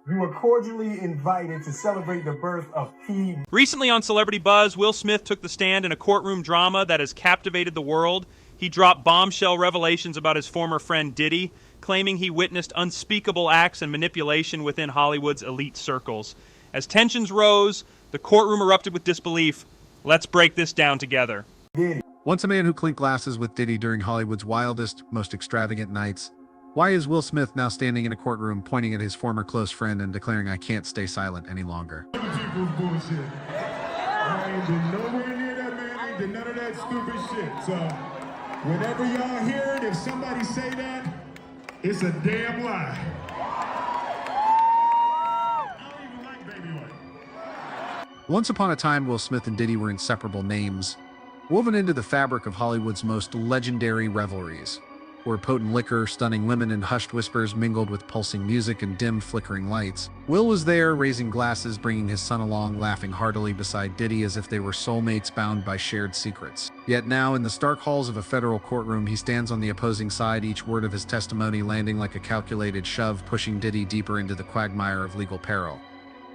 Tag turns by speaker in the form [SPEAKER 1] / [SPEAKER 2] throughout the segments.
[SPEAKER 1] You are cordially invited to celebrate the birth of P.
[SPEAKER 2] Recently on Celebrity Buzz, Will Smith took the stand in a courtroom drama that has captivated the world. He dropped bombshell revelations about his former friend Diddy, claiming he witnessed unspeakable acts and manipulation within Hollywood's elite circles. As tensions rose, the courtroom erupted with disbelief. Let's break this down together.
[SPEAKER 1] Diddy.
[SPEAKER 3] Once a man who clinked glasses with Diddy during Hollywood's wildest, most extravagant nights, why is Will Smith now standing in a courtroom pointing at his former close friend and declaring, "I can't stay silent any longer"?
[SPEAKER 4] Bullshit. I ain't been nowhere near that man, ain't did none of that stupid shit. So, whenever y'all hear it, if somebody say that, it's a damn lie. I don't even like baby oil.
[SPEAKER 3] Once upon a time, Will Smith and Diddy were inseparable names, woven into the fabric of Hollywood's most legendary revelries, where potent liquor, stunning women, and hushed whispers mingled with pulsing music and dim, flickering lights. Will was there, raising glasses, bringing his son along, laughing heartily beside Diddy as if they were soulmates bound by shared secrets. Yet now, in the stark halls of a federal courtroom, he stands on the opposing side, each word of his testimony landing like a calculated shove, pushing Diddy deeper into the quagmire of legal peril.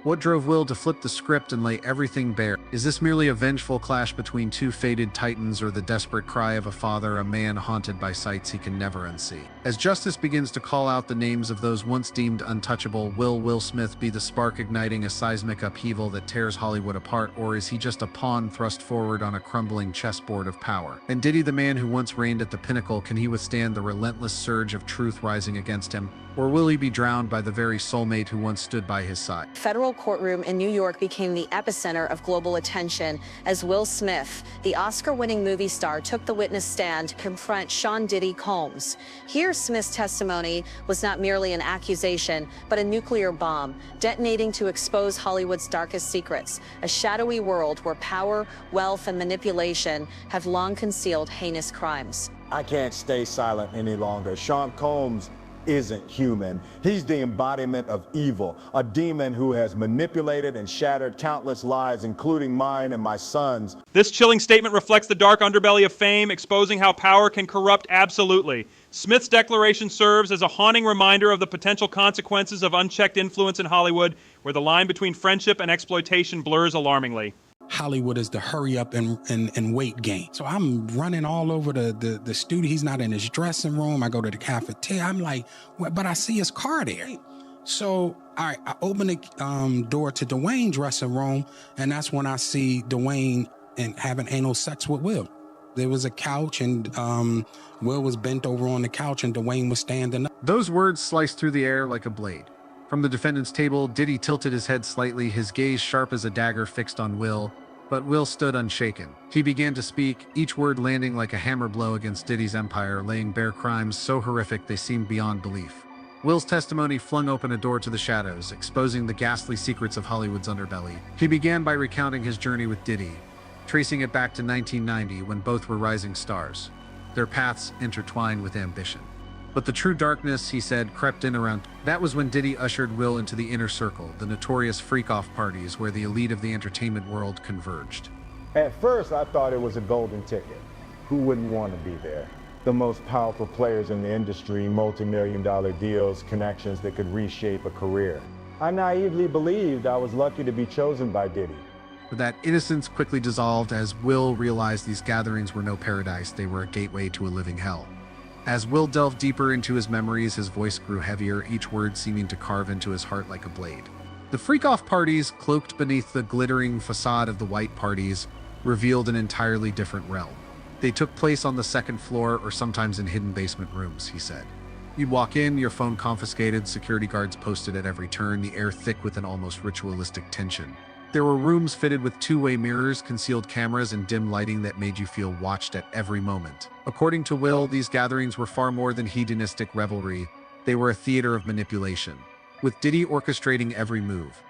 [SPEAKER 3] What drove Will to flip the script and lay everything bare? Is this merely a vengeful clash between two fated titans, or the desperate cry of a father, a man haunted by sights he can never unsee? As justice begins to call out the names of those once deemed untouchable, will Will Smith be the spark igniting a seismic upheaval that tears Hollywood apart, or is he just a pawn thrust forward on a crumbling chessboard of power? And Diddy, the man who once reigned at the pinnacle, can he withstand the relentless surge of truth rising against him? Or will he be drowned by the very soulmate who once stood by his side?
[SPEAKER 5] Federal courtroom in New York became the epicenter of global attention as Will Smith, the Oscar-winning movie star, took the witness stand to confront Sean Diddy Combs. Here, Smith's testimony was not merely an accusation, but a nuclear bomb, detonating to expose Hollywood's darkest secrets, a shadowy world where power, wealth, and manipulation have long concealed heinous crimes.
[SPEAKER 6] I can't stay silent any longer. Sean Combs isn't human. He's the embodiment of evil, a demon who has manipulated and shattered countless lives, including mine and my son's.
[SPEAKER 2] This chilling statement reflects the dark underbelly of fame, exposing how power can corrupt absolutely. Smith's declaration serves as a haunting reminder of the potential consequences of unchecked influence in Hollywood, where the line between friendship and exploitation blurs alarmingly.
[SPEAKER 7] Hollywood is the hurry up and wait game. So I'm running all over the studio. He's not in his dressing room. I go to the cafeteria. I'm like, well, but I see his car there. So I open the door to Dwayne's dressing room, and that's when I see Dwayne and having anal sex with Will. There was a couch, and Will was bent over on the couch, and Dwayne was standing up.
[SPEAKER 3] Those words sliced through the air like a blade. From the defendant's table, Diddy tilted his head slightly, his gaze sharp as a dagger fixed on Will, but Will stood unshaken. He began to speak, each word landing like a hammer blow against Diddy's empire, laying bare crimes so horrific they seemed beyond belief. Will's testimony flung open a door to the shadows, exposing the ghastly secrets of Hollywood's underbelly. He began by recounting his journey with Diddy, tracing it back to 1990 when both were rising stars, their paths intertwined with ambition. But the true darkness, he said, crept in around. That was when Diddy ushered Will into the inner circle, the notorious freak-off parties where the elite of the entertainment world converged.
[SPEAKER 6] At first, I thought it was a golden ticket. Who wouldn't want to be there? The most powerful players in the industry, multi-million-dollar deals, connections that could reshape a career. I naively believed I was lucky to be chosen by Diddy.
[SPEAKER 3] But that innocence quickly dissolved as Will realized these gatherings were no paradise, they were a gateway to a living hell. As Will delved deeper into his memories, his voice grew heavier, each word seeming to carve into his heart like a blade. The freak-off parties, cloaked beneath the glittering facade of the white parties, revealed an entirely different realm. They took place on the second floor or sometimes in hidden basement rooms, he said. You'd walk in, your phone confiscated, security guards posted at every turn, the air thick with an almost ritualistic tension. There were rooms fitted with two-way mirrors, concealed cameras, and dim lighting that made you feel watched at every moment. According to Will, these gatherings were far more than hedonistic revelry. They were a theater of manipulation, with Diddy orchestrating every move.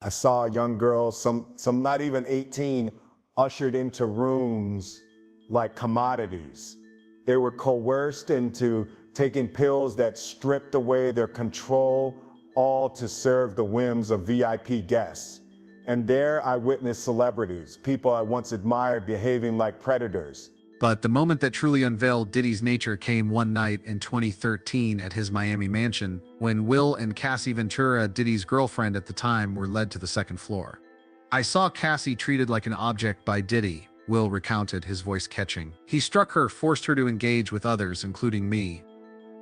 [SPEAKER 6] I saw young girls, some not even 18, ushered into rooms like commodities. They were coerced into taking pills that stripped away their control, all to serve the whims of VIP guests. And there I witnessed celebrities, people I once admired, behaving like predators.
[SPEAKER 3] But the moment that truly unveiled Diddy's nature came one night in 2013 at his Miami mansion, when Will and Cassie Ventura, Diddy's girlfriend at the time, were led to the second floor. "I saw Cassie treated like an object by Diddy," Will recounted, his voice catching. "He struck her, forced her to engage with others, including me.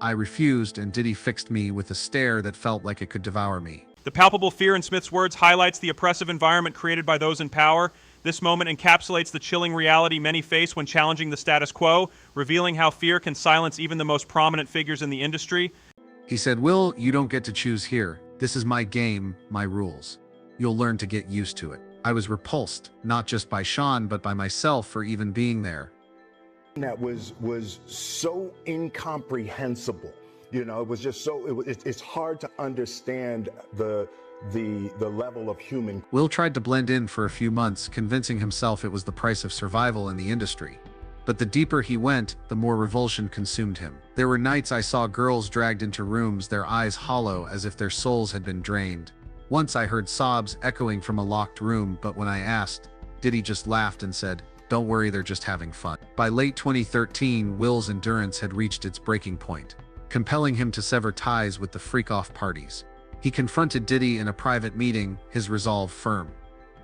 [SPEAKER 3] I refused, and Diddy fixed me with a stare that felt like it could devour me."
[SPEAKER 2] The palpable fear in Smith's words highlights the oppressive environment created by those in power. This moment encapsulates the chilling reality many face when challenging the status quo, revealing how fear can silence even the most prominent figures in the industry.
[SPEAKER 3] He said, "Will, you don't get to choose here. This is my game, my rules. You'll learn to get used to it." I was repulsed, not just by Sean, but by myself for even being there.
[SPEAKER 6] That was so incomprehensible. You know, it was just so, it's hard to understand the level of human.
[SPEAKER 3] Will tried to blend in for a few months, convincing himself it was the price of survival in the industry. But the deeper he went, the more revulsion consumed him. There were nights I saw girls dragged into rooms, their eyes hollow as if their souls had been drained. Once I heard sobs echoing from a locked room, but when I asked, Diddy just laughed and said, "Don't worry, they're just having fun." By late 2013, Will's endurance had reached its breaking point, compelling him to sever ties with the freak-off parties. He confronted Diddy in a private meeting, his resolve firm.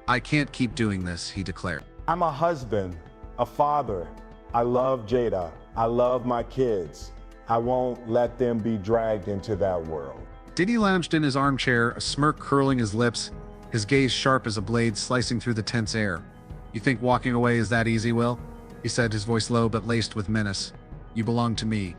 [SPEAKER 3] "I can't keep doing this," he declared.
[SPEAKER 6] "I'm a husband, a father. I love Jada. I love my kids. I won't let them be dragged into that world."
[SPEAKER 3] Diddy lounged in his armchair, a smirk curling his lips, his gaze sharp as a blade slicing through the tense air. "You think walking away is that easy, Will?" he said, his voice low but laced with menace. "You belong to me.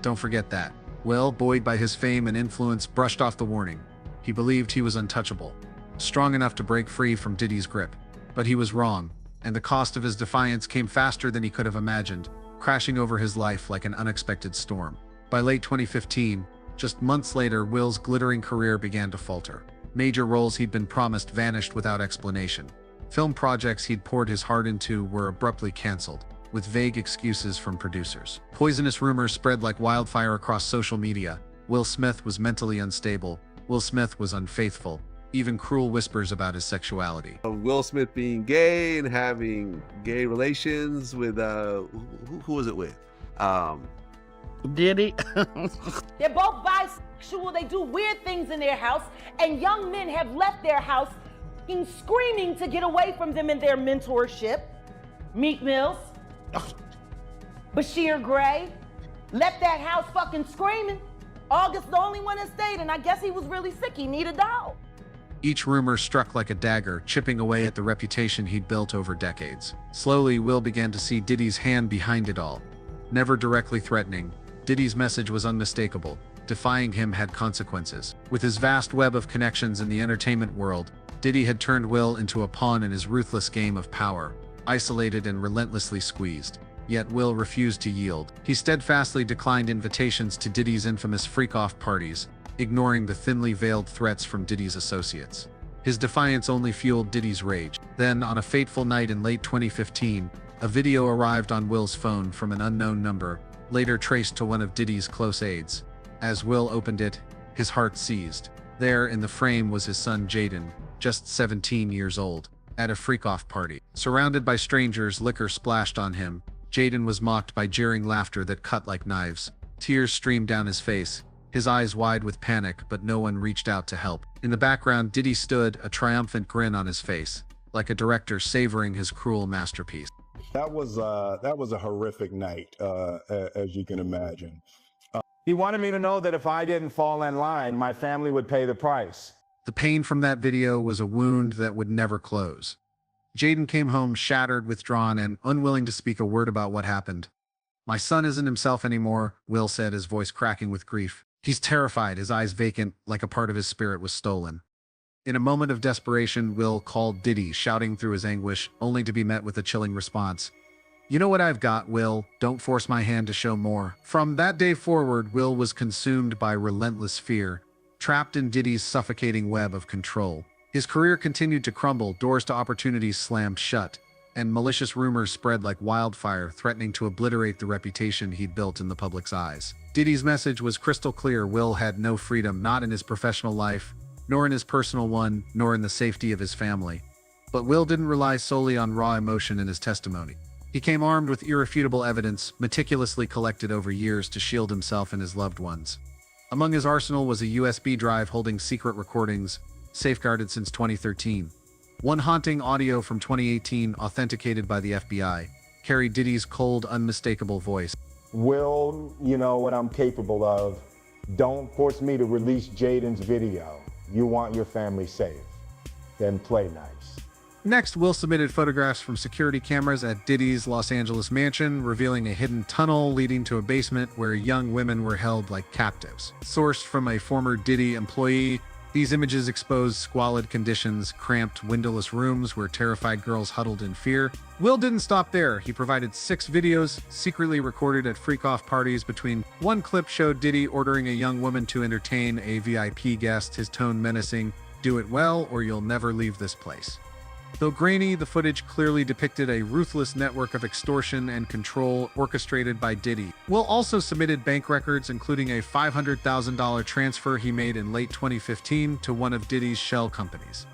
[SPEAKER 3] Don't forget that." Will, buoyed by his fame and influence, brushed off the warning. He believed he was untouchable, strong enough to break free from Diddy's grip. But he was wrong, and the cost of his defiance came faster than he could have imagined, crashing over his life like an unexpected storm. By late 2015, just months later, Will's glittering career began to falter. Major roles he'd been promised vanished without explanation. Film projects he'd poured his heart into were abruptly canceled, with vague excuses from producers. Poisonous rumors spread like wildfire across social media. Will Smith was mentally unstable. Will Smith was unfaithful. Even cruel whispers about his sexuality.
[SPEAKER 8] Will Smith being gay and having gay relations with, who was it with?
[SPEAKER 9] Diddy.
[SPEAKER 10] They're both bisexual. They do weird things in their house, and young men have left their house screaming to get away from them in their mentorship. Meek Mills, Bashir Gray, left that house fucking screaming. August the only one that stayed, and I guess he was really sick. He needed a dog.
[SPEAKER 3] Each rumor struck like a dagger, chipping away at the reputation he'd built over decades. Slowly, Will began to see Diddy's hand behind it all. Never directly threatening, Diddy's message was unmistakable. Defying him had consequences. With his vast web of connections in the entertainment world, Diddy had turned Will into a pawn in his ruthless game of power, isolated and relentlessly squeezed. Yet Will refused to yield. He steadfastly declined invitations to Diddy's infamous freak-off parties, ignoring the thinly veiled threats from Diddy's associates. His defiance only fueled Diddy's rage. Then, on a fateful night in late 2015, a video arrived on Will's phone from an unknown number, later traced to one of Diddy's close aides. As Will opened it, his heart seized. There in the frame was his son Jaden, just 17 years old, at a freak-off party. Surrounded by strangers, liquor splashed on him. Jaden was mocked by jeering laughter that cut like knives. Tears streamed down his face, his eyes wide with panic, but no one reached out to help. In the background, Diddy stood, a triumphant grin on his face, like a director savoring his cruel masterpiece.
[SPEAKER 6] That was a horrific night, as you can imagine.
[SPEAKER 11] He wanted me to know that if I didn't fall in line, my family would pay the price.
[SPEAKER 3] The pain from that video was a wound that would never close. Jaden came home shattered, withdrawn, and unwilling to speak a word about what happened. "My son isn't himself anymore," Will said, his voice cracking with grief. "He's terrified, his eyes vacant, like a part of his spirit was stolen." In a moment of desperation, Will called Diddy, shouting through his anguish, only to be met with a chilling response. "You know what I've got, Will. Don't force my hand to show more." From that day forward, Will was consumed by relentless fear, trapped in Diddy's suffocating web of control. His career continued to crumble, doors to opportunities slammed shut, and malicious rumors spread like wildfire, threatening to obliterate the reputation he'd built in the public's eyes. Diddy's message was crystal clear: Will had no freedom, not in his professional life, nor in his personal one, nor in the safety of his family. But Will didn't rely solely on raw emotion in his testimony. He came armed with irrefutable evidence, meticulously collected over years to shield himself and his loved ones. Among his arsenal was a USB drive holding secret recordings, safeguarded since 2013. One haunting audio from 2018, authenticated by the FBI, carried Diddy's cold, unmistakable voice.
[SPEAKER 6] Will, you know what I'm capable of. Don't force me to release Jaden's video. You want your family safe. Then play nice.
[SPEAKER 3] Next, Will submitted photographs from security cameras at Diddy's Los Angeles mansion, revealing a hidden tunnel leading to a basement where young women were held like captives. Sourced from a former Diddy employee, these images exposed squalid conditions, cramped, windowless rooms where terrified girls huddled in fear. Will didn't stop there. He provided 6 videos, secretly recorded at freak-off parties. Between one clip showed Diddy ordering a young woman to entertain a VIP guest, his tone menacing, "Do it well or you'll never leave this place." Though grainy, the footage clearly depicted a ruthless network of extortion and control orchestrated by Diddy. Will also submitted bank records, including a $500,000 transfer he made in late 2015 to one of Diddy's shell companies.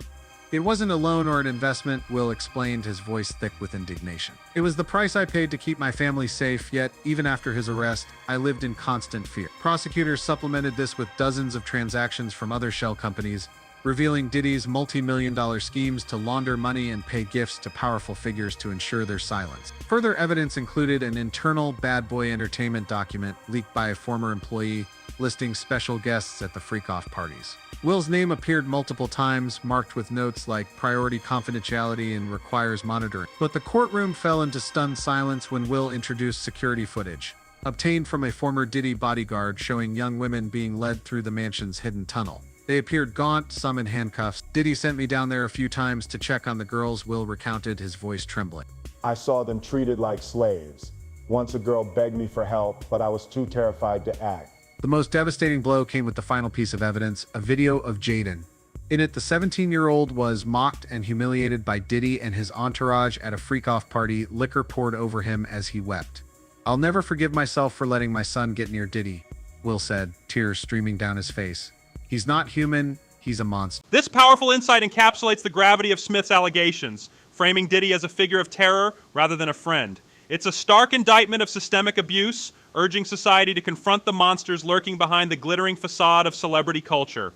[SPEAKER 3] "It wasn't a loan or an investment," Will explained, his voice thick with indignation. "It was the price I paid to keep my family safe, yet, even after his arrest, I lived in constant fear." Prosecutors supplemented this with dozens of transactions from other shell companies, revealing Diddy's multi-million-dollar schemes to launder money and pay gifts to powerful figures to ensure their silence. Further evidence included an internal Bad Boy Entertainment document leaked by a former employee, listing special guests at the freak-off parties. Will's name appeared multiple times, marked with notes like "priority confidentiality" and "requires monitoring." But the courtroom fell into stunned silence when Will introduced security footage, obtained from a former Diddy bodyguard, showing young women being led through the mansion's hidden tunnel. They appeared gaunt, some in handcuffs. "Diddy sent me down there a few times to check on the girls," Will recounted, his voice trembling.
[SPEAKER 6] I saw them treated like slaves. Once a girl begged me for help, but I was too terrified to act.
[SPEAKER 3] The most devastating blow came with the final piece of evidence, a video of Jaden. In it, the 17-year-old was mocked and humiliated by Diddy and his entourage at a freak-off party, liquor poured over him as he wept. "I'll never forgive myself for letting my son get near Diddy," Will said, tears streaming down his face. "He's not human, he's a monster."
[SPEAKER 2] This powerful insight encapsulates the gravity of Smith's allegations, framing Diddy as a figure of terror rather than a friend. It's a stark indictment of systemic abuse, urging society to confront the monsters lurking behind the glittering facade of celebrity culture.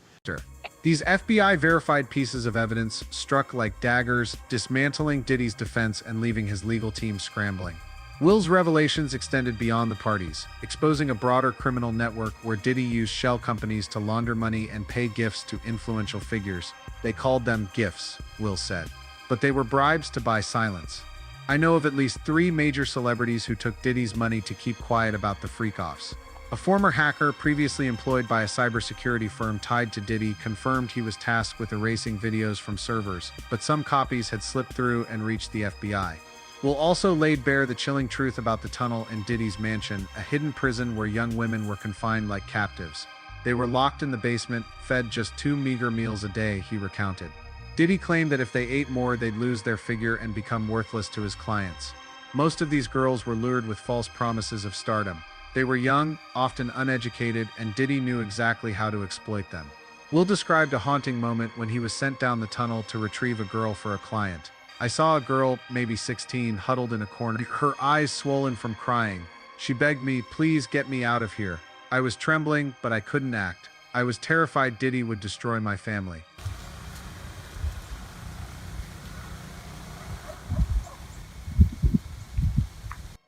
[SPEAKER 3] These FBI-verified pieces of evidence struck like daggers, dismantling Diddy's defense and leaving his legal team scrambling. Will's revelations extended beyond the parties, exposing a broader criminal network where Diddy used shell companies to launder money and pay gifts to influential figures. "They called them gifts," Will said, "but they were bribes to buy silence. I know of at least 3 major celebrities who took Diddy's money to keep quiet about the freak-offs." A former hacker previously employed by a cybersecurity firm tied to Diddy confirmed he was tasked with erasing videos from servers, but some copies had slipped through and reached the FBI. Will also laid bare the chilling truth about the tunnel in Diddy's mansion, a hidden prison where young women were confined like captives. They were locked in the basement, fed just 2 meager meals a day, he recounted. Diddy claimed that if they ate more, they'd lose their figure and become worthless to his clients. Most of these girls were lured with false promises of stardom. They were young, often uneducated, and Diddy knew exactly how to exploit them. Will described a haunting moment when he was sent down the tunnel to retrieve a girl for a client. "I saw a girl, maybe 16, huddled in a corner, her eyes swollen from crying. She begged me, 'Please get me out of here.' I was trembling, but I couldn't act. I was terrified Diddy would destroy my family."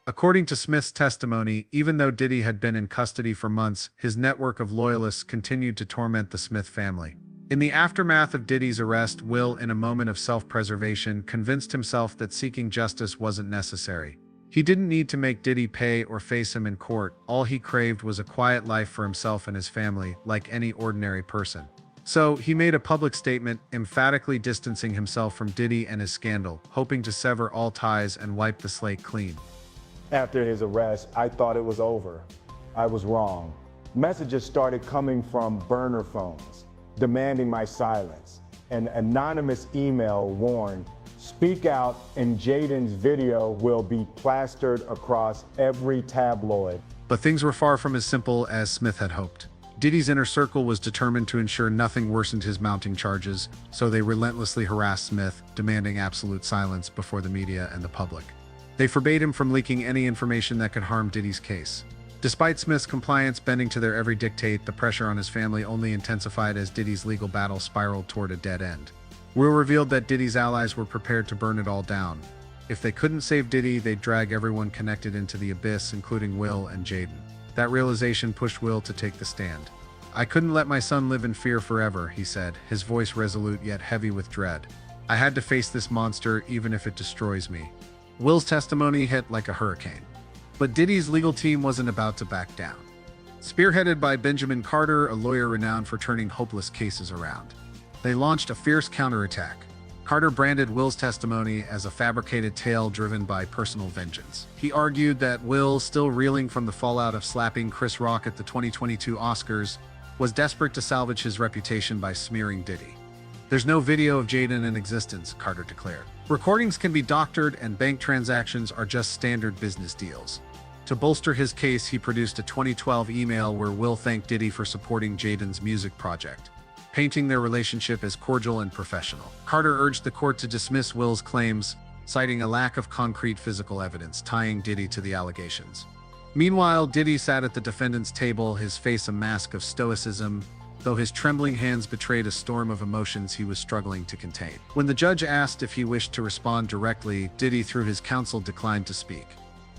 [SPEAKER 3] According to Smith's testimony, even though Diddy had been in custody for months, his network of loyalists continued to torment the Smith family. In the aftermath of Diddy's arrest, Will, in a moment of self-preservation, convinced himself that seeking justice wasn't necessary. He didn't need to make Diddy pay or face him in court. All he craved was a quiet life for himself and his family, like any ordinary person. So, he made a public statement, emphatically distancing himself from Diddy and his scandal, hoping to sever all ties and wipe the slate clean.
[SPEAKER 6] After his arrest, I thought it was over. I was wrong. Messages started coming from burner phones, demanding my silence. An anonymous email warned, "Speak out and Jaden's video will be plastered across every tabloid."
[SPEAKER 3] But things were far from as simple as Smith had hoped. Diddy's inner circle was determined to ensure nothing worsened his mounting charges, so they relentlessly harassed Smith, demanding absolute silence before the media and the public. They forbade him from leaking any information that could harm Diddy's case. Despite Smith's compliance bending to their every dictate, the pressure on his family only intensified as Diddy's legal battle spiraled toward a dead end. Will revealed that Diddy's allies were prepared to burn it all down. If they couldn't save Diddy, they'd drag everyone connected into the abyss, including Will and Jaden. That realization pushed Will to take the stand. "I couldn't let my son live in fear forever," he said, his voice resolute yet heavy with dread. "I had to face this monster even if it destroys me." Will's testimony hit like a hurricane. But Diddy's legal team wasn't about to back down. Spearheaded by Benjamin Carter, a lawyer renowned for turning hopeless cases around, they launched a fierce counterattack. Carter branded Will's testimony as a fabricated tale driven by personal vengeance. He argued that Will, still reeling from the fallout of slapping Chris Rock at the 2022 Oscars, was desperate to salvage his reputation by smearing Diddy. "There's no video of Jaden in existence," Carter declared. "Recordings can be doctored and bank transactions are just standard business deals." To bolster his case, he produced a 2012 email where Will thanked Diddy for supporting Jaden's music project, painting their relationship as cordial and professional. Carter urged the court to dismiss Will's claims, citing a lack of concrete physical evidence tying Diddy to the allegations. Meanwhile, Diddy sat at the defendant's table, his face a mask of stoicism, though his trembling hands betrayed a storm of emotions he was struggling to contain. When the judge asked if he wished to respond directly, Diddy, through his counsel, declined to speak.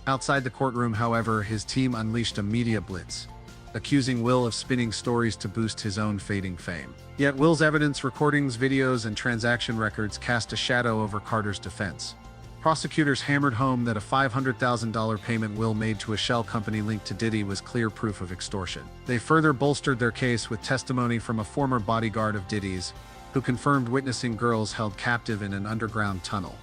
[SPEAKER 3] Outside the courtroom, however, his team unleashed a media blitz, accusing Will of spinning stories to boost his own fading fame. Yet Will's evidence, recordings, videos, and transaction records cast a shadow over Carter's defense. Prosecutors hammered home that a $500,000 payment Will made to a shell company linked to Diddy was clear proof of extortion. They further bolstered their case with testimony from a former bodyguard of Diddy's, who confirmed witnessing girls held captive in an underground tunnel.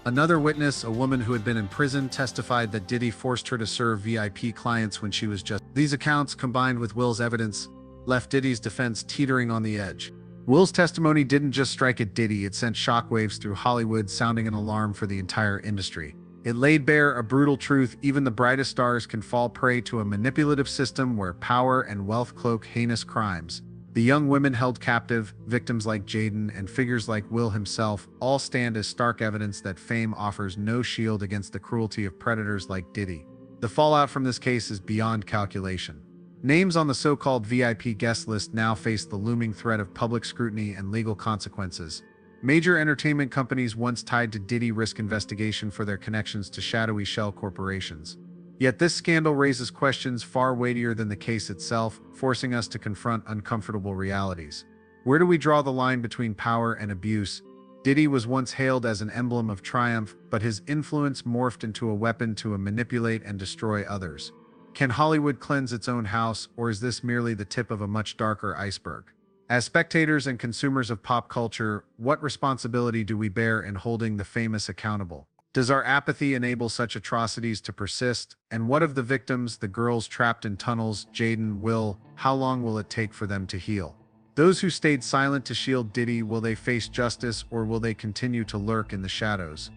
[SPEAKER 3] Another witness, a woman who had been in prison, testified that Diddy forced her to serve VIP clients when she was just. These accounts, combined with Will's evidence, left Diddy's defense teetering on the edge. Will's testimony didn't just strike at Diddy, it sent shockwaves through Hollywood, sounding an alarm for the entire industry. It laid bare a brutal truth: even the brightest stars can fall prey to a manipulative system where power and wealth cloak heinous crimes. The young women held captive, victims like Jaden, and figures like Will himself all stand as stark evidence that fame offers no shield against the cruelty of predators like Diddy. The fallout from this case is beyond calculation. Names on the so-called VIP guest list now face the looming threat of public scrutiny and legal consequences. Major entertainment companies once tied to Diddy risk investigation for their connections to shadowy shell corporations. Yet this scandal raises questions far weightier than the case itself, forcing us to confront uncomfortable realities. Where do we draw the line between power and abuse? Diddy was once hailed as an emblem of triumph, but his influence morphed into a weapon to manipulate and destroy others. Can Hollywood cleanse its own house, or is this merely the tip of a much darker iceberg? As spectators and consumers of pop culture, what responsibility do we bear in holding the famous accountable? Does our apathy enable such atrocities to persist? And what of the victims, the girls trapped in tunnels, Jaden, Will? How long will it take for them to heal? Those who stayed silent to shield Diddy, will they face justice, or will they continue to lurk in the shadows?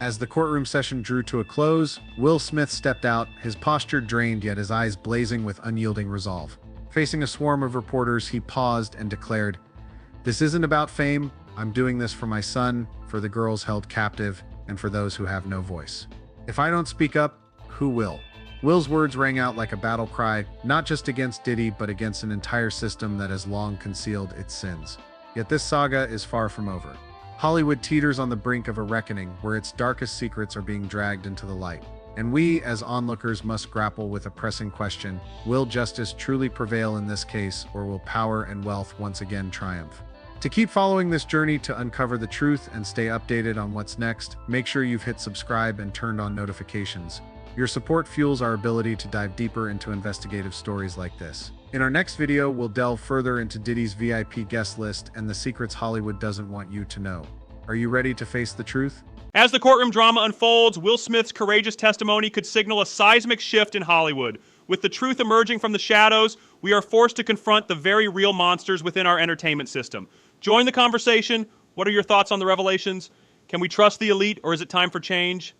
[SPEAKER 3] As the courtroom session drew to a close, Will Smith stepped out, his posture drained yet his eyes blazing with unyielding resolve. Facing a swarm of reporters, he paused and declared, "This isn't about fame. I'm doing this for my son, for the girls held captive, and for those who have no voice. If I don't speak up, who will?" Will's words rang out like a battle cry, not just against Diddy, but against an entire system that has long concealed its sins. Yet this saga is far from over. Hollywood teeters on the brink of a reckoning where its darkest secrets are being dragged into the light. And we, as onlookers, must grapple with a pressing question: will justice truly prevail in this case, or will power and wealth once again triumph? To keep following this journey to uncover the truth and stay updated on what's next, make sure you've hit subscribe and turned on notifications. Your support fuels our ability to dive deeper into investigative stories like this. In our next video, we'll delve further into Diddy's VIP guest list and the secrets Hollywood doesn't want you to know. Are you ready to face the truth?
[SPEAKER 2] As the courtroom drama unfolds, Will Smith's courageous testimony could signal a seismic shift in Hollywood. With the truth emerging from the shadows, we are forced to confront the very real monsters within our entertainment system. Join the conversation. What are your thoughts on the revelations? Can we trust the elite, or is it time for change?